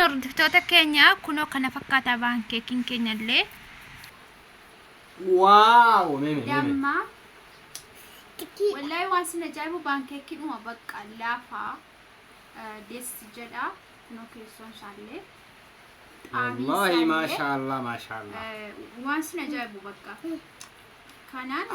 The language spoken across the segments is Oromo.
hordoftoota keenya kunoo kana fakkaata baankeekiin keenyallee. Wow, Damma. Wallahi waan sin ajaa'ibu baankeekiin uma bakka laafaa deessi jedha kunoo keessoon isaallee. Wallahi maashaallah maashaallah. Waan sin ajaa'ibu bakka. Kanaan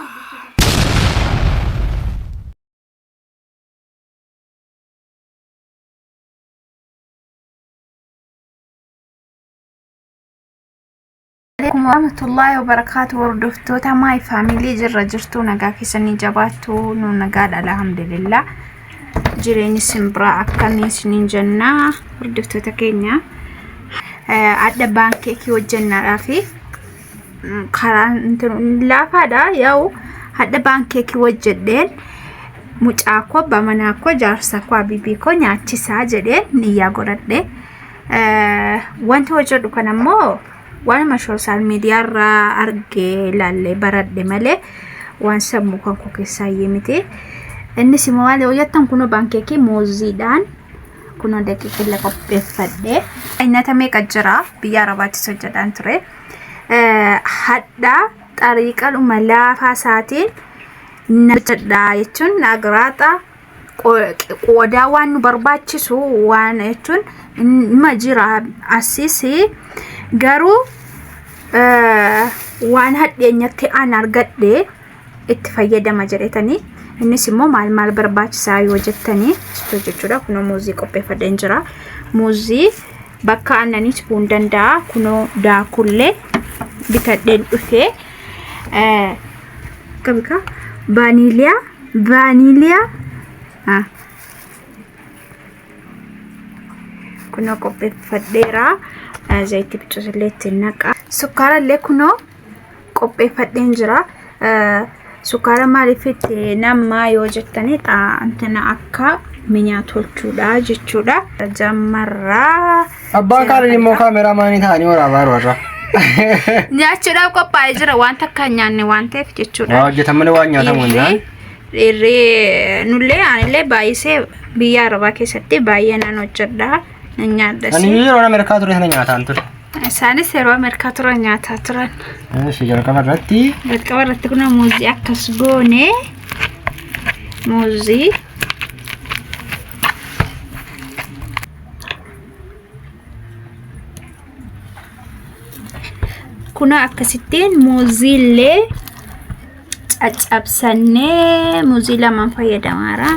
Assalamualaikum warahmatullahi wabarakatuh. Hordoftoota my family jirra jirtu nagaa keessanii jabaattu nu nagaadha alhamdulillah. Jireenyi simbira akkamiin isiniin jenna hordoftoota keenya. Adda baankeekii hojjennaadhaa fi karaan laafaadha yaa'u adda baankeekii hojjedheen mucaa koo bamanaa koo jaarsa koo abibii koo nyaachisaa jedheen niyyaa godhadhe. Wanti hojjedhu kanammoo waan social media irraa argee ilaalle baradhe malee waan sammuu kan koo keessaa miti. Innis immoo waan hojjetan kunoo baankeekii muuziidhaan kunoo daqiiqaa qopheeffadhe. Nyaata meeqa jira biyya arabaattis hojjetan ture. Hadda xariiqa dhuma laafaa isaatiin nabchadha jechuun nagraata qoodaa waan nu barbaachisu waan jechuun ima jira asisi garuu waan hadheenyatti aan argadhe itti fayyadama jedhetanii innis immoo maal barbaachisaa yoo jettanii jechuudha. Kunoo muuzii qopheeffadheen jira. Muuzii bakka aannaniis bu'uu danda'a. Kunoo daakullee bitadheen dhufee kabika vaaniiliyaa kunoo qopheeffadheera. Zayitii bichuusillee ittiin naqa. Sukkaarallee kunoo qopheeffadheen jira. Sukkaara maaliif itti namaa yoo jettanii xaantina akka minyaa tolchuudha jechuudha. Jammarraa abbaan kaanii immoo kaameraamaanii ta'anii waraabaa warra nyaachuudhaaf qophaa'ee jira waan takka nyaanne waan ta'eef jechuudha. Hojjetamani waan nyaatamu nyaan irree nullee anillee baay'isee biyya arabaa keessatti baay'ee nan hojjedha nyaadhas. Ani yeroo Ameerikaa ture sana nyaataan ture. Isaanis yeroo Ameerikaa ture nyaataa turan. Jalqaba irratti kun muuzii akkas goone muuzii kuna akkasittiin muuziillee caccabsannee muuzii lamaan fayyadamaara.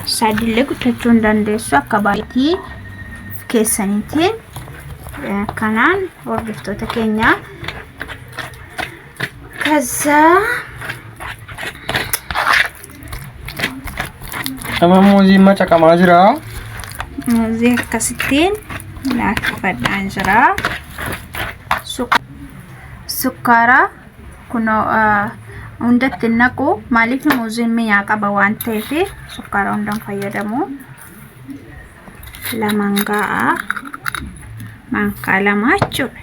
Sadillee guuttachuu hin dandeessu akka baay'ee keessaniitiin kanaan hordoftoota keenya. Kaza ama muuzii macaqamaa jira. Muuzii akkasittiin laafifadhaan jira. Sukkaara kunoo hundatti naqu maaliif muuziin mi'aa qaba waan ta'eef sukkaara hundaan fayyadamu. Lamaan ga'a maankaa lama jechuudha.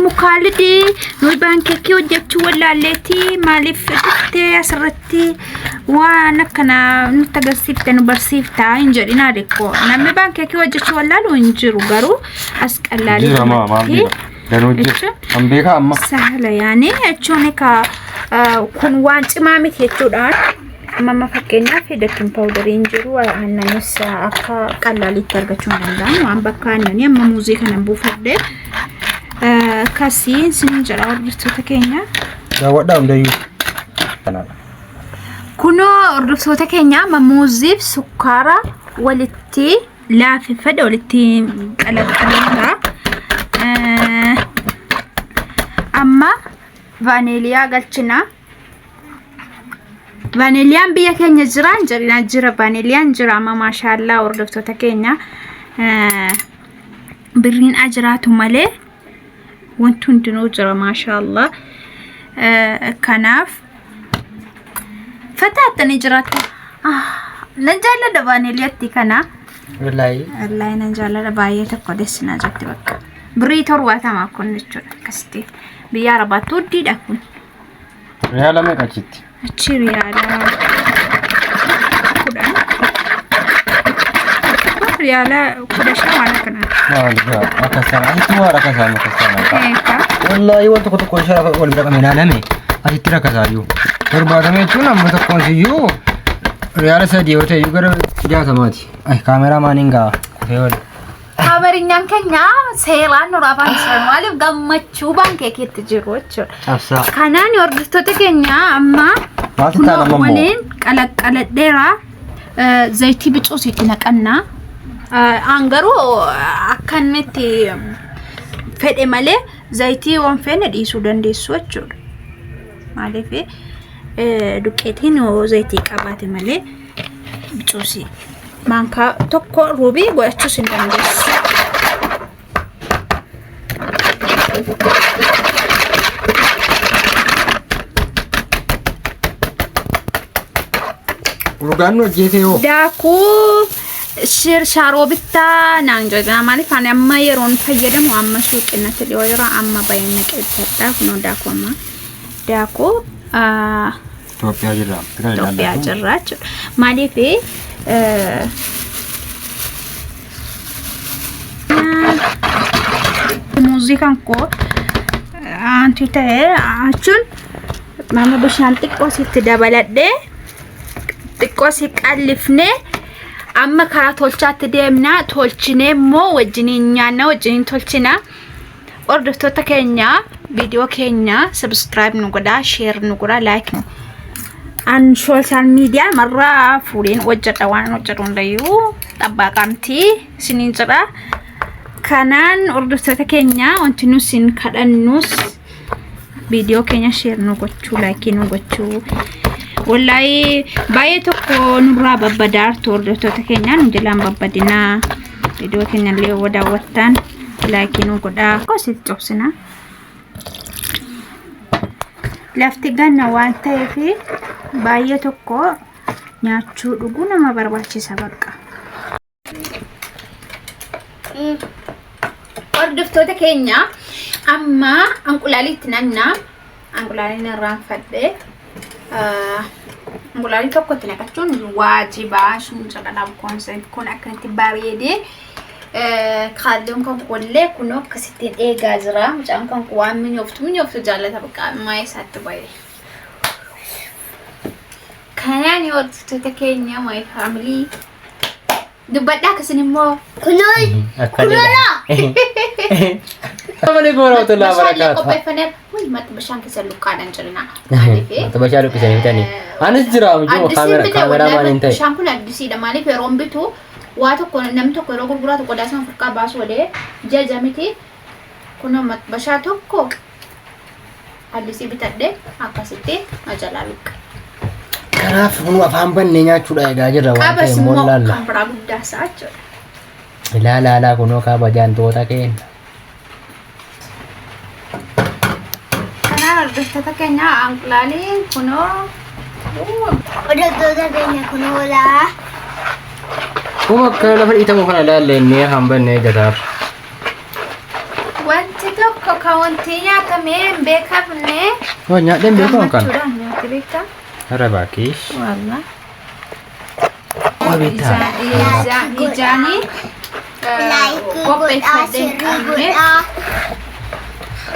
Mukaalidii nuyi baankeekii hojjechuu wallaalleetii maaliif dhuftee asirratti waan akkana nutti agarsiifte nu barsiiftaa hin jedhinaa dekkoo namni baankeekii hojjechuu wallaalu hin jiru garuu as qallaalii ambeeka amma sahla yaani jechuun kun waan cimaa miti jechuudhaan amma fakkeenyaaf dakin paawudariin jiru aannanis akka qallaaliitti argachuu danda'an waan bakka aannanii amma muuzii kana buufadhe kasiin sin jira hordoftoota keenya. Daawwadhaa hundayyuu kanaadha. Kunoo hordoftoota keenya amma muuziif sukkaara walitti laafifadhe walitti qalaqaleera. Amma vaaniiliyaa galchina. Vaaniliyaan biyya keenya jira vaaniliyaan jira amma maashaallah hordoftoota keenya birriin ajiraatu malee wanti hundinuu jira maashaallah. Kanaaf fataatanii jiraatu. Nan jaalladha vaaniliyaatti kana. Wallahi nan jaalladha baay'ee tokko dessinaa jirti bakka. Birrii 70 kun jechuudha akkasitti biyya arabaatti hodhiidha kun. Riyaala meeqa achitti? Achi riyaala 10 riyaala 15 waan kana. Akkasana asitti waa rakkasaa akkasana. Eeka. Wallahi waan tokko tokko ishee wal bira qabee ilaalame asitti rakkasaa jiru. Barbaadamee jechuun amma tokkoon siyyuu riyaala 3 yoo ta'e gara 60maati. Ay kaameraa maaniin gaa kufee wal. Kaamerinyaan keenya seeraan nurraa faansan maaliif gammachuu baankee keetti jiru jechuudha. Cabsaa. Kanaan hordoftoota keenya amma waliin qalaqaladheera zayitii bicuusiitti naqannaa. Angaruu akkanatti fedhe malee zayitii waan feene dhiisuu dandeessu jechuudha. Maaliif duqqeetiin zayitii qabaate malee bicuusii maankaa tokko ruubii godhachuus hin dandeessu. Urgaan hojjete yoo. Daakuu shirshaaraa bittaa naan jedha maaliif ani amma yeroon fayyadamu amma suuqinnatti dhiyoo jira amma baay'ina qeebsadhaa kunoo daakuu amma daakuu Itoophiyaa jirra. Itoophiyaa jirra jechuudha. Maaliif muuziqaan koo anti ta'e achuun mama bishaan xiqqoo sitti dabaladhee xiqqoo si qallifnee amma karaa tolchaatti deemnaa tolchinee immoo wajjiniin nyaanna wajjiniin tolchina. Hordoftoota keenya viidiyoo keenya subscribe nu godhaa share nu godhaa like nu an social media marraa fuudheen hojjedha waan hojjedhu hundayyuu xabbaaqamti siniin jedha. Kanaan hordoftoota keenya wanti nu sin kadhannus viidiyoo keenya share nu gochuu like nu gochuu wallahi baay'ee tokko nurraa babbadaartu hordoftoota keenya nu jalaan babbadinaa viidiyoo keenya illee wadaawwattan like nu godhaa kositti cobsina. Lafti ganna waan ta'eef baay'ee tokko nyaachuu dhuguu nama barbaachisa bakka. Hordoftoota keenya amma anqulaaliitti nannaa anqulaaliin irraan fadhee anqulaalii tokkotti naqachuun waajibaa sun jedhama koonsepti kun akkanatti bareedee kaalluun kan qollee kunoo akkasittiin eegaa jira mucaan kan waan minyoftu jaallata bakka ammaa isaatti baay'ee. Kanaan hordoftoota keenya my family dubbadhaa akkasin immoo kunoolaa Amani gora untuk lah barakat. qopheeffannee wal mata bishaan keessa luqqaadhaan jirna. Mata bashaan luqqisanii bitanii. Anis jira mijuu kaameraa maaliin ta'e. Bishaan kun addisiidha maaliif yeroon bitu waa tokko namni tokko yeroo gurguraatu qodaa sana furkaa baasu walee jaja miti kun bashaa tokko addisii bitadhee akkasitti majalaa luqqa. Kanaaf kun afaan bannee nyaachuudha egaa jirra waan ta'eef mollaalla. Kan biraa guddaa isaa jechuudha. Ilaalaa kunoo kabajaan toota keenya. Kanaan hordoftoota keenya anqulaaliin kunoo hordoftoota keenya kunoolaa. Kuma akka lafa dhiitamu kana ilaallennee hambannee gataaf. wanti tokko kan wanti nyaatamee hin beekamne Oh nyaadheen beekamu kan. gammachuudhaan nyaati beektaa? Har'a baakiis. Wallah. Wabitaa. Ijaanii qopheeffadhee qabne.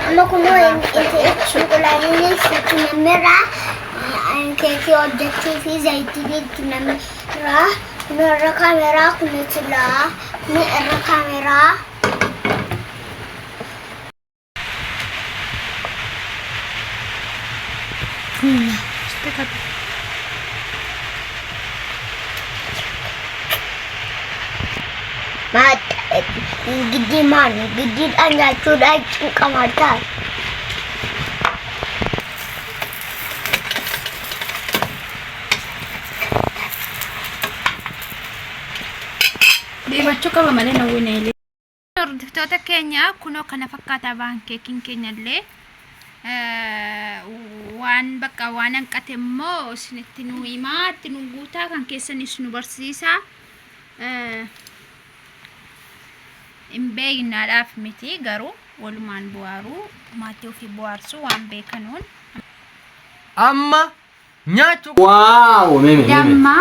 Amma kunoo shokolaadiin itti namirraa keekii hojjechuu fi zayitiin itti namirraa kun irra kaameraa kunis laa kun irra kaameraa. Gidi mana? Gidi anda sudah kamar tak? Di bachuu qaba malee nawwine illee. Hordoftoota keenya kunoo kana fakkaata baankeekiin keenya illee waan bakka waan hanqate immoo isinitti nu himaa itti nu guutaa kan keessanis nu barsiisa. In beeknaadhaaf miti garuu walumaan bu'aaru maatii ofii bu'aarsu waan beekanuun. Amma nyaachuu. Waaw mimi. Damma.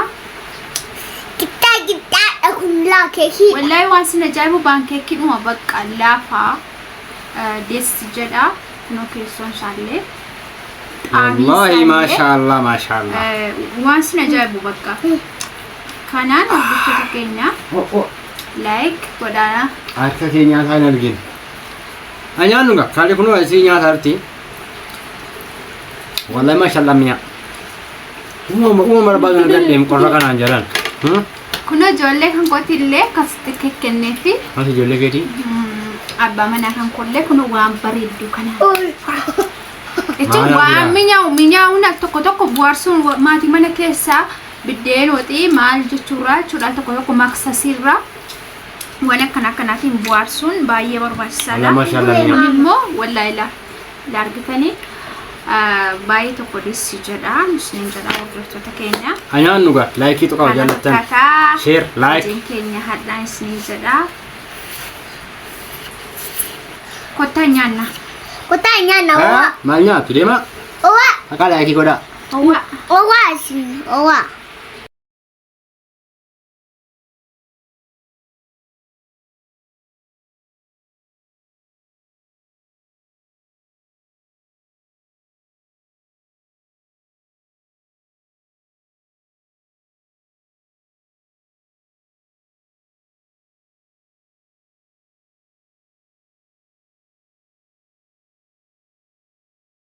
Kita aku Vanilla cake. wallahi waan sin ajaa'ibu paankeekii dhuma bakka laafaa deessi jedha kunoo keessoon isaallee wallahi maashaallah maashaallah waan sin ajaa'ibu bakka kanaan hordoftoota keenya like godhaa akka keenya taan argin anyaan nuga kale kunoo asii nyaata arti wallahi maashaallah miya uma barbaadu nagaddeem qorra kanaan jedhan kunoo ijoollee kan kootillee akkasitti kekkenneefi ati ijoollee keetii abbaa manaa kan kollee kunoo waan bareeddu kanaan jechuun waan minyaawu tokko tokko bu'aarsuun maatii mana keessaa biddeen waxii maal jechuurraa jechuudha tokko tokko maksasiirraa waan akkanaatiin bu'aarsuun baay'ee barbaachisaadha. Kun immoo wallahi la argitanii baay'ee tokko deessi jedha musliin jedha hordoftoota keenya. Anyaan nuga laayikii tuqaa jaallattan share like keenya hadhaan isin jedha. Kottaa nyaanna. Kottaa nyaanna owa. Maal nyaatu deema? Owa. Akka laayikii godhaa. Owa. Owa si owa.